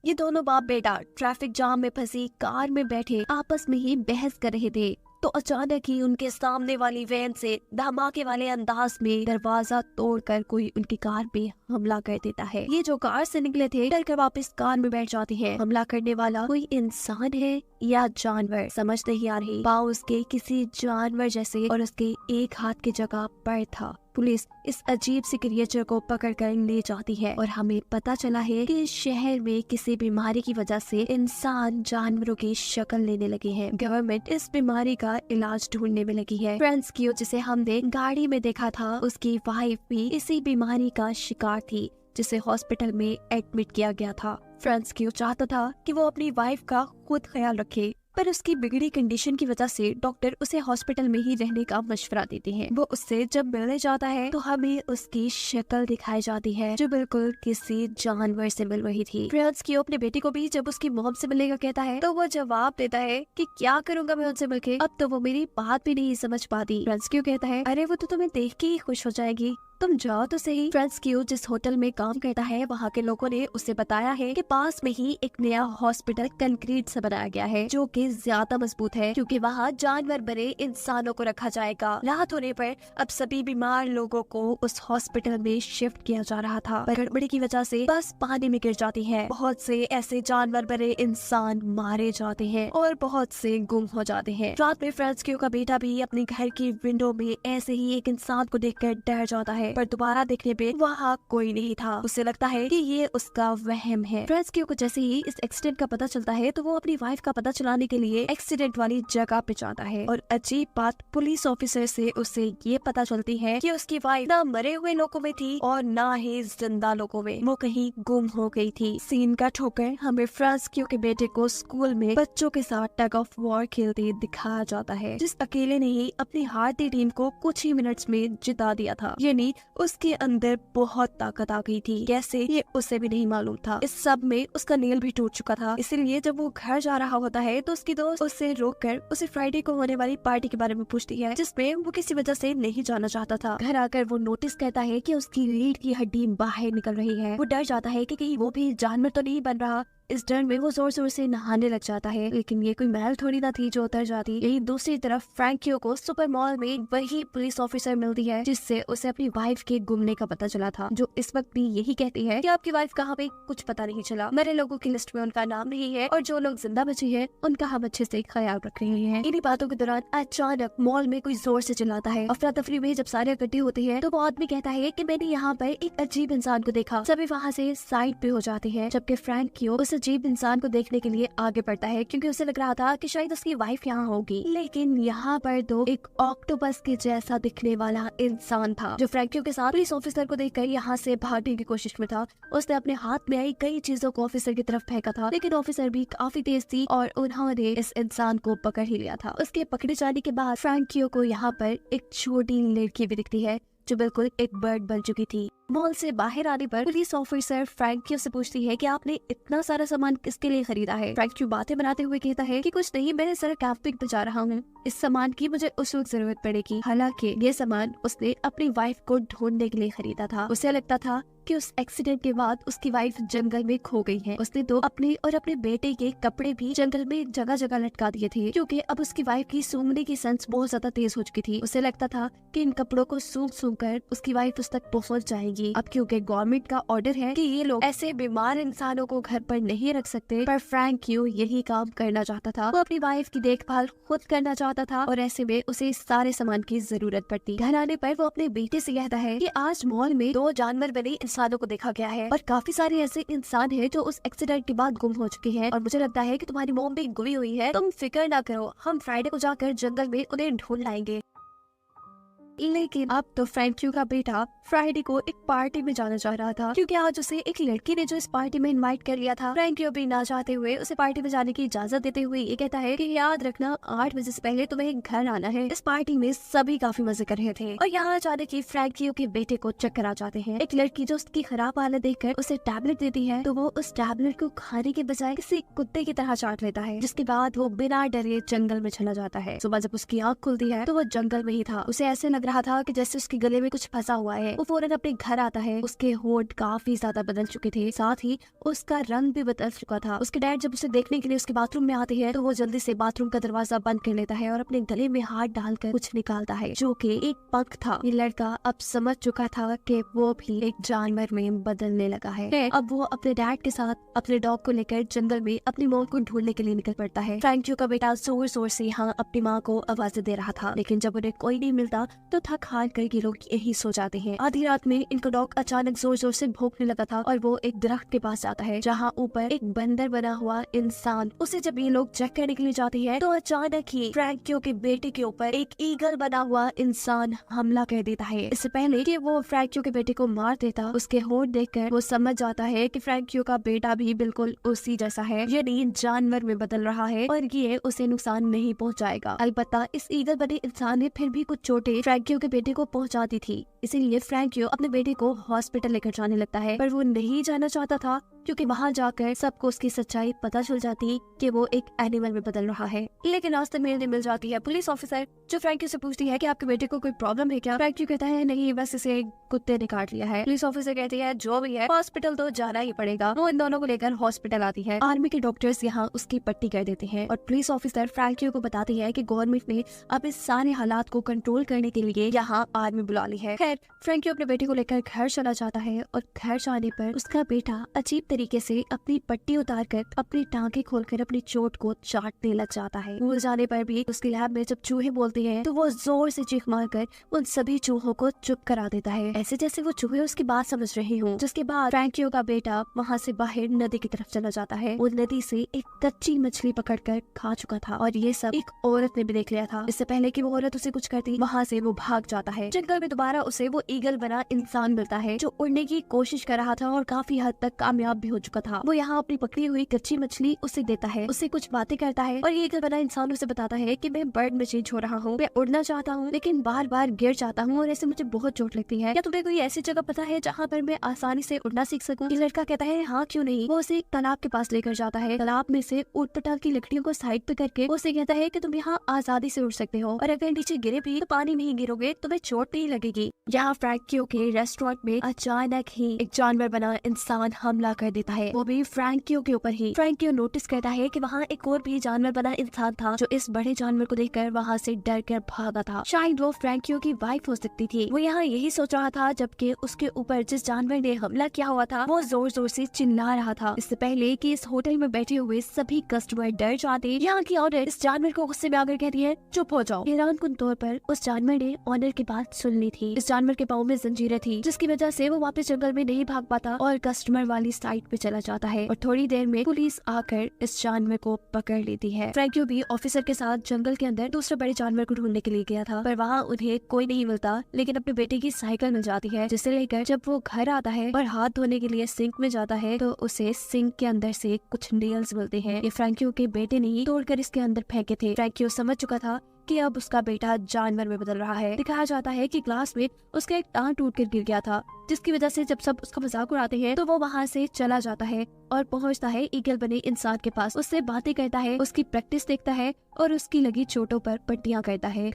ये दोनों बाप बेटा ट्रैफिक जाम में फंसी कार में बैठे आपस में ही बहस कर रहे थे तो अचानक ही उनके सामने वाली वैन से धमाके वाले अंदाज में दरवाजा तोड़कर कोई उनकी कार पे हमला कर देता है। ये जो कार से निकले थे डर कर वापस कार में बैठ जाते हैं। हमला करने वाला कोई इंसान है या जानवर समझ नहीं आ रही। पाँव उसके किसी जानवर जैसे और उसके एक हाथ की जगह पैर था। पुलिस इस अजीब सी क्रिएचर को पकड़कर ले जाती है और हमें पता चला है कि इस शहर में किसी बीमारी की वजह से इंसान जानवरों की शक्ल लेने लगे हैं। गवर्नमेंट इस बीमारी का इलाज ढूंढने में लगी है। फ्रांस्कियो जिसे हमने गाड़ी में देखा था उसकी वाइफ भी इसी बीमारी का शिकार थी जिसे हॉस्पिटल में एडमिट किया गया था। फ्रांस्कियो चाहता था कि वो अपनी वाइफ का खुद ख्याल रखे पर उसकी बिगड़ी कंडीशन की वजह से डॉक्टर उसे हॉस्पिटल में ही रहने का मशवरा देते हैं। वो उससे जब मिलने जाता है तो हमें उसकी शक्ल दिखाई जाती है जो बिल्कुल किसी जानवर से मिल रही थी। फ्रांस्कियो अपने बेटे को भी जब उसकी मॉम से मिलने का कहता है तो वो जवाब देता है कि क्या करूंगा मैं उनसे मिलके, अब तो वो मेरी बात भी नहीं समझ पाती। फ्रांस्कियो कहता है अरे वो तो तुम्हें देख के ही खुश हो जाएगी, तुम जाओ तो सही। फ्रांस्कियो जिस होटल में काम करता है वहाँ के लोगों ने उसे बताया है कि पास में ही एक नया हॉस्पिटल कंक्रीट से बनाया गया है जो कि ज्यादा मजबूत है क्योंकि वहाँ जानवर बने इंसानों को रखा जाएगा। राहत होने पर अब सभी बीमार लोगों को उस हॉस्पिटल में शिफ्ट किया जा रहा था पर गड़बड़ी की वजह से बस पानी में गिर जाती है। बहुत से ऐसे जानवर बने इंसान मारे जाते हैं और बहुत से गुम हो जाते हैं। रात में फ्रांस्कियो का बेटा भी अपने घर की विंडो में ऐसे ही एक इंसान को देखकर डर जाता है पर दोबारा देखने पे वहाँ कोई नहीं था। उसे लगता है कि ये उसका वहम है। फ्रांस्कियो को जैसे ही इस एक्सीडेंट का पता चलता है तो वो अपनी वाइफ का पता चलाने के लिए एक्सीडेंट वाली जगह पे जाता है और अजीब बात पुलिस ऑफिसर से उसे ये पता चलती है कि उसकी वाइफ ना मरे हुए लोगों में थी और ना ही जिंदा लोगों में, वो कहीं गुम हो गई थी। सीन का ठोकर हमें फ्रांस्कियो के बेटे को स्कूल में बच्चों के साथ टग ऑफ वॉर खेलते दिखाया जाता है जिस अकेले ने ही अपनी हारती टीम को कुछ ही मिनट्स में जिता दिया था। यानी उसके अंदर बहुत ताकत आ गई थी, कैसे ये उसे भी नहीं मालूम था। इस सब में उसका नेल भी टूट चुका था, इसीलिए जब वो घर जा रहा होता है तो उसकी दोस्त उसे रोककर उसे फ्राइडे को होने वाली पार्टी के बारे में पूछती है जिसमें वो किसी वजह से नहीं जाना चाहता था। घर आकर वो नोटिस करता है कि उसकी रीढ़ की हड्डी बाहर निकल रही है। वो डर जाता है कि कहीं वो भी जानवर तो नहीं बन रहा। इस डर में वो जोर जोर से नहाने लग जाता है लेकिन ये कोई महल थोड़ी ना थी जो उतर जाती। यही दूसरी तरफ फ्रैंकियो को सुपर मॉल में वही पुलिस ऑफिसर मिलती है जिससे उसे अपनी वाइफ के गुमने का पता चला था, जो इस वक्त भी यही कहती है कि आपकी वाइफ कहाँ पे कुछ पता नहीं चला, मरे लोगों की लिस्ट में उनका नाम नहीं है और जो लोग जिंदा बचे हैं उनका हम अच्छे से ख्याल रख रहे हैं। इन्हीं बातों के दौरान अचानक मॉल में कोई जोर से चिल्लाता है। अफरा तफरी में जब सारे इकट्ठे होते हैं तो वो आदमी कहता है कि मैंने यहाँ पर एक अजीब इंसान को देखा। सभी वहाँ से साइड पे हो जाते हैं जबकि फ्रैंकियो उस अजीब इंसान को देखने के लिए आगे बढ़ता है क्योंकि उसे लग रहा था कि शायद उसकी वाइफ यहाँ होगी। लेकिन यहाँ पर तो एक ऑक्टोपस के जैसा दिखने वाला इंसान था जो फ्रैंकियो के साथ पुलिस ऑफिसर को देखकर यहाँ से भागने की कोशिश में था। उसने अपने हाथ में आई कई चीजों को ऑफिसर की तरफ फेंका था लेकिन ऑफिसर भी काफी तेज थी और उन्होंने इस इंसान को पकड़ ही लिया था। उसके पकड़े जाने के बाद फ्रैंकियो को यहाँ पर एक छोटी लड़की भी दिखती है जो बिल्कुल एक बर्ड बन चुकी थी। मॉल से बाहर आने पर पुलिस ऑफिसर फ्रैंकियो से पूछती है कि आपने इतना सारा सामान किसके लिए खरीदा है। फ्रैंकियो बातें बनाते हुए कहता है कि कुछ नहीं, मैं सर कैंपिंग पे जा रहा हूँ, इस सामान की मुझे उस वक्त जरूरत पड़ेगी। हालांकि ये सामान उसने अपनी वाइफ को ढूंढने के लिए खरीदा था। उसे लगता था कि उस एक्सीडेंट के बाद उसकी वाइफ जंगल में खो गई है। उसने तो अपने और अपने बेटे के कपड़े भी जंगल में जगह जगह लटका दिए थे क्योंकि अब उसकी वाइफ की सूंघने की सेंस बहुत ज्यादा तेज हो चुकी थी। उसे लगता था कि इन कपड़ों को सूंघ सूंघ कर उसकी वाइफ उस तक पहुंच जाएगी। अब क्योंकि गवर्नमेंट का ऑर्डर है कि ये लोग ऐसे बीमार इंसानों को घर पर नहीं रख सकते, पर फ्रैंकियो यही काम करना चाहता था। वो अपनी वाइफ की देखभाल खुद करना चाहता था और ऐसे में उसे सारे सामान की जरूरत पड़ती। घर आने पर वो अपने बेटे से कहता है कि आज मॉल में 2 जानवर बने इंसानों को देखा गया है और काफी सारे ऐसे इंसान हैं जो उस एक्सीडेंट के बाद गुम हो चुके हैं और मुझे लगता है कि तुम्हारी मॉम भी गुमी हुई है। तुम फिक्र ना करो, हम फ्राइडे को जाकर जंगल में उन्हें ढूंढ लाएंगे। लेकिन अब तो फ्रैंकियो का बेटा फ्राइडे को एक पार्टी में जाना चाह रहा था क्योंकि आज उसे एक लड़की ने जो इस पार्टी में इनवाइट कर लिया था। फ्रैंकियो भी ना चाहते हुए उसे पार्टी में जाने की इजाजत देते हुए ये कहता है कि याद रखना 8 बजे से पहले तुम्हें घर आना है। इस पार्टी में सभी काफी मजे कर रहे थे और यहाँ अचानक ही फ्रैंकियो के बेटे को चक्कर आ जाते हैं। एक लड़की जो उसकी खराब हालत देखकर उसे टैबलेट देती है तो वो उस टैबलेट को खाने के बजाय किसी कुत्ते की तरह चाट लेता है, जिसके बाद वो बिना डरे जंगल में चला जाता है। सुबह जब उसकी आँख खुलती है तो वो जंगल में ही था। उसे ऐसे लग लग रहा था कि जैसे उसके गले में कुछ फंसा हुआ है। वो फौरन अपने घर आता है। उसके होंठ काफी ज्यादा बदल चुके थे, साथ ही उसका रंग भी बदल चुका था। उसके डैड जब उसे देखने के लिए उसके बाथरूम में आते हैं तो वो जल्दी से बाथरूम का दरवाजा बंद कर लेता है और अपने गले में हाथ डालकर कुछ निकालता है जो कि एक पंख था। ये लड़का अब समझ चुका था कि वो भी एक जानवर में बदलने लगा है। अब वो अपने डैड के साथ अपने डॉग को लेकर जंगल में अपनी मौत को ढूंढने के लिए निकल पड़ता है। फ्रैंकियो का बेटा जोर जोर से यहाँ अपनी माँ को आवाज़ें दे रहा था, लेकिन जब उन्हें कोई नहीं मिलता तो थक हार कर ये लोग यही सो जाते हैं। आधी रात में इनका डॉग अचानक जोर जोर से भौंकने लगा था और वो एक दरख्त के पास जाता है जहाँ ऊपर एक बंदर बना हुआ इंसान। उसे जब ये लोग चेक करने के लिए जाते हैं तो अचानक ही फ्रैंकियो के बेटे के ऊपर एक ईगल बना हुआ इंसान हमला कर देता है। इससे पहले कि वो फ्रैंकियो के बेटे को मार देता, उसके होंठ देखकर वो समझ जाता है कि फ्रैंकियो का बेटा भी बिल्कुल उसी जैसा है, यानी जानवर में बदल रहा है और ये उसे नुकसान नहीं पहुंचाएगा। अलबत्ता इस ईगल बने इंसान ने फिर भी कुछ चोटें फ्रैंकियो के बेटे को पहुंचा दी थी, इसीलिए फ्रैंकियो अपने बेटे को हॉस्पिटल लेकर जाने लगता है। पर वो नहीं जाना चाहता था क्योंकि वहाँ जाकर सबको उसकी सच्चाई पता चल जाती कि वो एक एनिमल में बदल रहा है। लेकिन रास्ते में मिल जाती है पुलिस ऑफिसर जो फ्रैंकियो से पूछती है कि आपके बेटे को कोई प्रॉब्लम है क्या। फ्रैंकियो कहता है नहीं, बस इसे कुत्ते ने काट लिया है। पुलिस ऑफिसर कहती है जो भी है हॉस्पिटल तो जाना ही पड़ेगा। वो इन दोनों को लेकर हॉस्पिटल आती है। आर्मी के डॉक्टर्स यहाँ उसकी पट्टी कर देते हैं और पुलिस ऑफिसर फ्रैंकियो को बताती है कि गवर्नमेंट ने अब इस सारे हालात को कंट्रोल करने के लिए यहाँ आर्मी बुला ली है। खैर फ्रैंकियो अपने बेटे को लेकर घर चला जाता है और घर जाने पर उसका बेटा अजीब तरीके से अपनी पट्टी उतार कर अपनी टांगे खोलकर अपनी चोट को चाटने लग जाता है। भूल जाने पर भी उसकी लैब में जब चूहे बोलते हैं तो वो जोर से चीख मारकर उन सभी चूहों को चुप करा देता है, ऐसे जैसे वो चूहे उसकी बात समझ रहे हों। जिसके बाद फ्रैंकियो का बेटा वहाँ से बाहर नदी की तरफ चला जाता है। वो नदी से एक कच्ची मछली पकड़कर खा चुका था और ये सब एक औरत ने भी देख लिया था। इससे पहले कि वो औरत उसे कुछ करती, वहाँ से वो भाग जाता है। जंगल में दोबारा उसे वो ईगल बना इंसान मिलता है जो उड़ने की कोशिश कर रहा था और काफी हद तक कामयाब भी हो चुका था। वो यहाँ अपनी पकड़ी हुई कच्ची मछली उसे देता है, उससे कुछ बातें करता है और ये ईगल बना इंसान उसे बताता है कि मैं बर्ड में चेंज हो रहा हूँ, मैं उड़ना चाहता हूँ लेकिन बार बार गिर जाता हूँ और ऐसे मुझे बहुत चोट लगती है। क्या तुम्हें कोई ऐसी जगह पता है जहाँ पर मैं आसानी से उड़ना सीख सकूँ? ये लड़का कहता है हाँ क्यों नहीं। वो उसे एक तालाब के पास लेकर जाता है। तालाब में से ऊट-पटांग की लकड़ियों को साइड पे करके उसे कहता है कि तुम यहाँ आजादी से उड़ सकते हो और अगर नीचे गिरे भी तो पानी में ही गिरोगे, तुम्हें चोट नहीं लगेगी। यहाँ फ्रैंकियो के रेस्टोरेंट में अचानक ही एक जानवर बना इंसान हमला कर देता है, वो भी फ्रैंकियो के ऊपर ही। फ्रैंकियो नोटिस करता है कि वहाँ एक और भी जानवर बना इंसान था जो इस बड़े जानवर को देखकर वहाँ से डर कर भागा था। शायद वो फ्रैंकियो की वाइफ हो सकती थी। वो यहाँ यही सोच रहा था जबकि उसके ऊपर जिस जानवर ने हमला किया हुआ था वो जोर जोर से चिल्ला रहा था। इससे पहले कि इस होटल में बैठे हुए सभी कस्टमर डर जाते, यहाँ की ऑनर इस जानवर को गुस्से में आकर कहती है चुप हो जाओ। हैरानकुन तौर पर उस जानवर ने ऑनर की बात सुन ली थी। इस जानवर के पाँव में जंजीरें थी जिसकी वजह से वो वापस जंगल में नहीं भाग पाता और कस्टमर वाली साइड पे चला जाता है और थोड़ी देर में पुलिस आकर इस जानवर को पकड़ लेती है। फ्रैंकियो भी ऑफिसर के साथ जंगल के अंदर दूसरे बड़े जानवर को ढूंढने के लिए गया था, पर वहाँ उन्हें कोई नहीं मिलता, लेकिन अपने बेटे की साइकिल मिल जाती है जिसे लेकर जब वो घर आता है और हाथ धोने के लिए सिंक में जाता है तो उसे सिंक के अंदर से कुछ नेल्स मिलते हैं। ये फ्रैंकियो के बेटे ने ही तोड़कर इसके अंदर फेंके थे। फ्रैंकियो समझ चुका था कि अब उसका बेटा जानवर में बदल रहा है। दिखाया जाता है कि क्लास में उसका एक टांग टूट कर गिर गया था, जिसकी वजह से जब सब उसका मजाक उड़ाते हैं तो वो वहाँ से चला जाता है और पहुँचता है ईगल बने इंसान के पास। उससे बातें करता है, उसकी प्रैक्टिस देखता है और उसकी लगी चोटों पर पट्टियां करता है।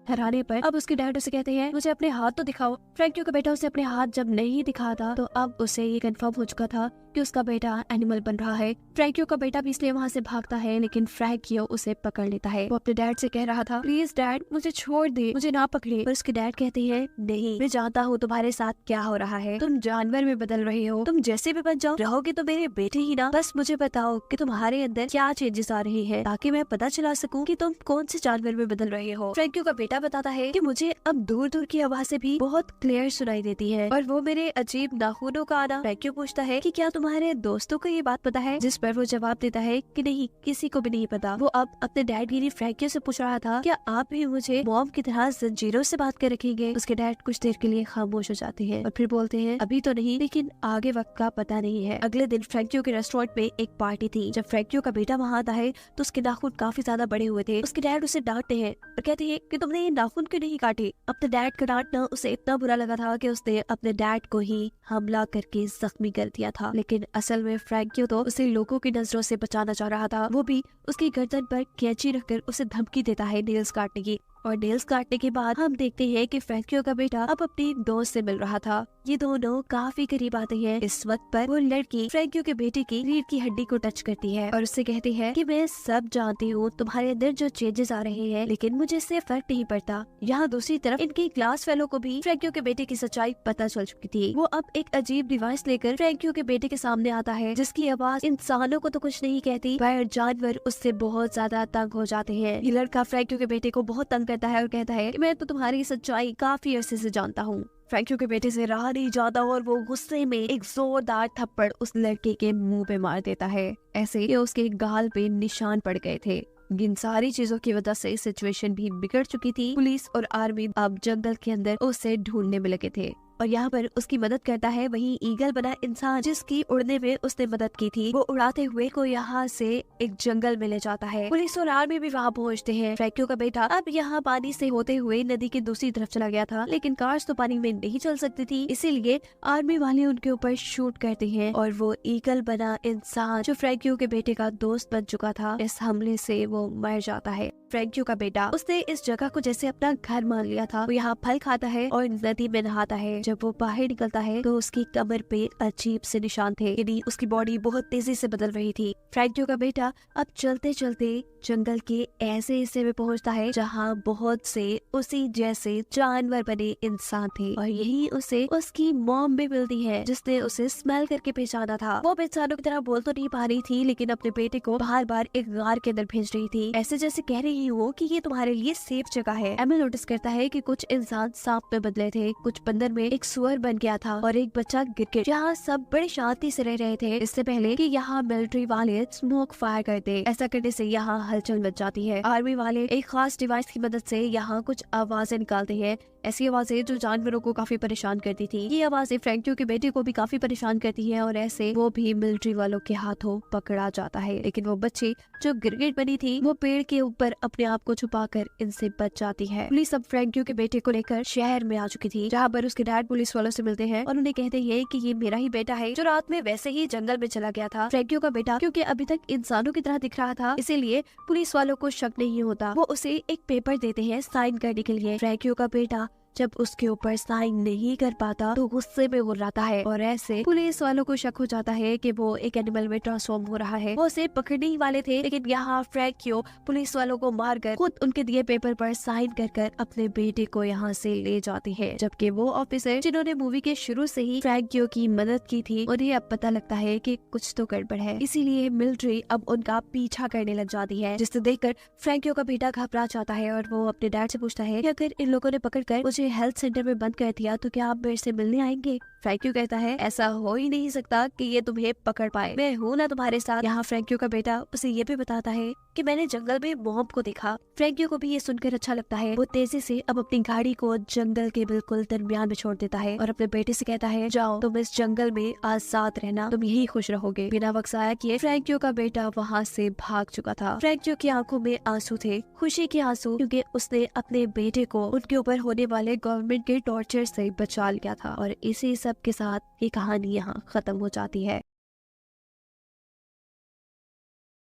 हराने पर अब उसके डैड उसे कहते हैं मुझे अपने हाथ तो दिखाओ। फ्रैंकियो का बेटा उसे अपने हाथ जब नहीं दिखाता तो अब उसे ये कंफर्म हो चुका था कि उसका बेटा एनिमल बन रहा है। फ्रैंकियो का बेटा भी इसलिए वहाँ से भागता है, लेकिन फ्रैंकियो उसे पकड़ लेता है। वो अपने डैड से कह रहा था प्लीज डैड मुझे छोड़ दे, मुझे ना पकड़े। पर उसके डैड कहते हैं नहीं, मैं जानता हूँ तुम्हारे साथ क्या हो रहा है, तुम जानवर में बदल रहे हो, तुम जैसे भी बन जाओ, रहोगे तो मेरे बेटे ही ना। बस मुझे बताओ कि तुम्हारे अंदर क्या चेंजेस आ रहे हैं ताकि मैं पता चला सकूं कि तुम कौन से जानवर में बदल रहे हो। फ्रैंकियो का बेटा बताता है कि मुझे अब दूर दूर की आवाजें भी बहुत क्लियर सुनाई देती है और वो मेरे अजीब नाखूनों का आना। फ्रैंकियो पूछता है कि क्या तुम्हारे दोस्तों को ये बात पता है, जिस पर वो जवाब देता है कि नहीं, किसी को भी नहीं पता। वो अब अपने डैड गिरी फ्रैंकियो से पूछ रहा था क्या आप भी मुझे मॉम की तरह जंजीरों से बात कर रखेंगे। उसके डैड कुछ देर के लिए खामोश हो जाते हैं और फिर बोलते हैं अभी तो नहीं, लेकिन आगे वक्त का पता नहीं है। अगले दिन फ्रैंकियो के रेस्टोरेंट में एक पार्टी थी। जब फ्रैंकियो का बेटा वहाँ आता है तो उसके नाखून काफी ज्यादा बड़े हुए थे। उसके डैड उसे डांटते हैं और कहते हैं कि तुमने ये नाखून क्यों नहीं काटे। अपने डैड का डांटना उसे इतना बुरा लगा था कि उसने अपने डैड को ही हमला करके जख्मी कर दिया था, लेकिन असल में फ्रैंकियो तो उसे लोगों की नजरों से बचाना चाह रहा था। वो भी उसकी गर्दन पर कैंची रखकर उसे धमकी देता है नेल्स काटने की। और नेल्स काटने के बाद हम देखते हैं कि फ्रैंकियो का बेटा अब अपनी एक दोस्त से मिल रहा था। ये दोनों काफी करीब आते हैं। इस वक्त पर वो लड़की फ्रैंकियो के बेटे की रीढ़ की हड्डी को टच करती है और उससे कहती है कि मैं सब जानती हूँ तुम्हारे अंदर जो चेंजेस आ रहे हैं, लेकिन मुझे इससे फर्क नहीं पड़ता। यहाँ दूसरी तरफ इनकी क्लास फेलो को भी फ्रैंकियो के बेटे की सच्चाई पता चल चुकी थी। वो अब एक अजीब डिवाइस लेकर फ्रैंकियो के बेटे के सामने आता है, जिसकी आवाज इंसानों को तो कुछ नहीं कहती पर जानवर उससे बहुत ज्यादा तंग हो जाते हैं। ये लड़का फ्रैंकियो के बेटे को बहुत तंग करता है और कहता है कि मैं तो तुम्हारी सच्चाई काफी अरसे से जानता हूँ। फ्रैंकियो के बेटे से रहा नहीं जाता और वो गुस्से में एक जोरदार थप्पड़ उस लड़के के मुंह पे मार देता है, ऐसे कि उसके गाल पे निशान पड़ गए थे। इन सारी चीजों की वजह से सिचुएशन भी बिगड़ चुकी थी। पुलिस और आर्मी अब जंगल के अंदर उसे ढूंढने में लगे थे और यहाँ पर उसकी मदद करता है वही ईगल बना इंसान जिसकी उड़ने में उसने मदद की थी। वो उड़ाते हुए को यहाँ से एक जंगल में ले जाता है। पुलिस और आर्मी भी वहाँ पहुँचते हैं। फ्रैंकियो का बेटा अब यहाँ पानी से होते हुए नदी की दूसरी तरफ चला गया था, लेकिन कार्स तो पानी में नहीं चल सकती थी, इसीलिए आर्मी वाले उनके ऊपर शूट करते हैं और वो ईगल बना इंसान जो फ्रैंकियो के बेटे का दोस्त बन चुका था, इस हमले से वो मर जाता है। फ्रैंकियो का बेटा उसने इस जगह को जैसे अपना घर मान लिया था। वो यहाँ फल खाता है और नदी में नहाता है। जब वो बाहर निकलता है तो उसकी कमर पे अजीब से निशान थे, यानी उसकी बॉडी बहुत तेजी से बदल रही थी। फ्रैंकियो का बेटा अब चलते चलते जंगल के ऐसे हिस्से में पहुंचता है जहाँ बहुत से उसी जैसे जानवर बने इंसान थे और यही उसे उसकी मॉम भी मिलती है, जिसने उसे स्मेल करके पहचाना था। वो इंसानों की तरह बोल तो नहीं पा रही थी, लेकिन अपने बेटे को बार बार एक गार के अंदर भेज रही थी, ऐसे जैसे कह रही हो कि ये तुम्हारे लिए सेफ जगह है। एमिल नोटिस करता है कि कुछ इंसान सांप में बदले थे, कुछ बंदर में एक सुअर बन गया था और एक बच्चा गिरगिट। यहाँ सब बड़े शांति से रह रहे थे इससे पहले कि यहाँ मिलिट्री वाले स्मोक फायर करते। ऐसा करने से यहाँ हलचल मच जाती है। आर्मी वाले एक खास डिवाइस की मदद से यहाँ कुछ आवाजें निकालते हैं, ऐसी आवाजें जो जानवरों को काफी परेशान करती थी। ये आवाजें फ्रैंकियो के बेटे को भी काफी परेशान करती है और ऐसे वो भी मिलिट्री वालों के हाथों पकड़ा जाता है। लेकिन वो बच्ची जो गिरगिट बनी थी वो पेड़ के ऊपर अपने आप को छुपाकर इनसे बच जाती है। पुलिस अब फ्रैंकियो के बेटे को लेकर शहर में आ चुकी थी, जहाँ पर उसके डैड पुलिस वालों से मिलते हैं और उन्हें कहते हैं कि ये मेरा ही बेटा है जो रात में वैसे ही जंगल में चला गया था। फ्रैंकियो का बेटा क्योंकि अभी तक इंसानों की तरह दिख रहा था, इसीलिए पुलिस वालों को शक नहीं होता। वो उसे एक पेपर देते हैं साइन करने के लिए। फ्रैंकियो का बेटा जब उसके ऊपर साइन नहीं कर पाता तो गुस्से में गुर्राता है और ऐसे पुलिस वालों को शक हो जाता है कि वो एक एनिमल में ट्रांसफॉर्म हो रहा है। वो उसे पकड़ने ही वाले थे, लेकिन यहाँ फ्रैंकियो पुलिस वालों को मारकर खुद उनके दिए पेपर पर साइन कर अपने बेटे को यहाँ से ले जाती है। जबकि वो ऑफिसर जिन्होंने मूवी के शुरू से ही फ्रैंकियो की मदद की थी, उन्हें अब पता लगता है कि कुछ तो गड़बड़ है, इसीलिए मिलिट्री अब उनका पीछा करने लग जाती है, जिसे देखकर फ्रैंकियो का बेटा घबरा जाता है और वो अपने डैड से पूछता है कि अगर इन लोगों ने पकड़कर मुझे हेल्थ सेंटर में बंद कर दिया तो क्या आप मेरे से मिलने आएंगे। फ्रैंकियो कहता है ऐसा हो ही नहीं सकता कि ये तुम्हें पकड़ पाए, मैं हूँ ना तुम्हारे साथ। यहाँ फ्रैंकियो का बेटा उसे ये भी बताता है कि मैंने जंगल में मॉम को देखा। फ्रैंकियो को भी ये सुनकर अच्छा लगता है। वो तेजी से अब अपनी गाड़ी को जंगल के बिल्कुल दरमियान में छोड़ देता है और अपने बेटे से कहता है जाओ तुम इस जंगल में आजाद रहना, तुम यही खुश रहोगे। बिना वक्त जाया किए फ्रैंकियो का बेटा वहाँ से भाग चुका था। फ्रैंकियो की आंखों में आंसू थे, खुशी के आंसू, क्योंकि उसने अपने बेटे को उनके ऊपर होने वाले गवर्नमेंट के टॉर्चर से बचा लिया था। और इसी सब के साथ ये कहानी यहाँ खत्म हो जाती है।